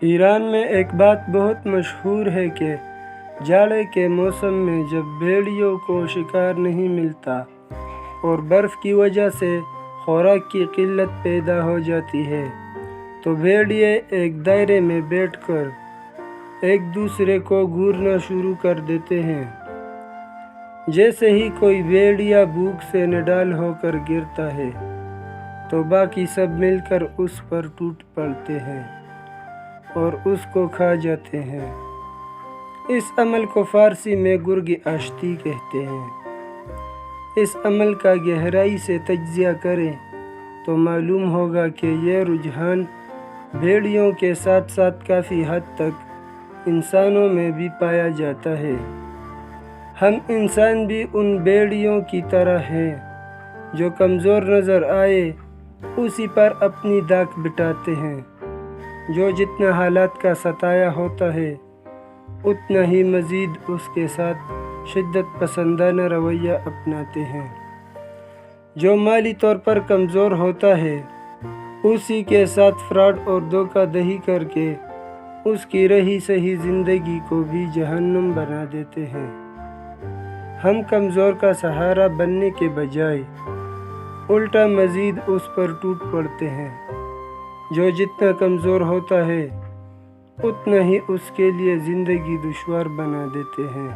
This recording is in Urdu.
ایران میں ایک بات بہت مشہور ہے کہ جاڑے کے موسم میں جب بھیڑیوں کو شکار نہیں ملتا اور برف کی وجہ سے خوراک کی قلت پیدا ہو جاتی ہے تو بھیڑیے ایک دائرے میں بیٹھ کر ایک دوسرے کو گھورنا شروع کر دیتے ہیں۔ جیسے ہی کوئی بھیڑیا بھوک سے نڈال ہو کر گرتا ہے تو باقی سب مل کر اس پر ٹوٹ پڑتے ہیں اور اس کو کھا جاتے ہیں۔ اس عمل کو فارسی میں گرگ آشتی کہتے ہیں۔ اس عمل کا گہرائی سے تجزیہ کریں تو معلوم ہوگا کہ یہ رجحان بھیڑیوں کے ساتھ ساتھ کافی حد تک انسانوں میں بھی پایا جاتا ہے۔ ہم انسان بھی ان بھیڑیوں کی طرح ہیں جو کمزور نظر آئے اسی پر اپنی دھاک بٹھاتے ہیں، جو جتنا حالات کا ستایا ہوتا ہے اتنا ہی مزید اس کے ساتھ شدت پسندانہ رویہ اپناتے ہیں۔ جو مالی طور پر کمزور ہوتا ہے اسی کے ساتھ فراڈ اور دھوکہ دہی کر کے اس کی رہی سہی زندگی کو بھی جہنم بنا دیتے ہیں۔ ہم کمزور کا سہارا بننے کے بجائے الٹا مزید اس پر ٹوٹ پڑتے ہیں۔ جو جتنا کمزور ہوتا ہے اتنا ہی اس کے لیے زندگی دشوار بنا دیتے ہیں۔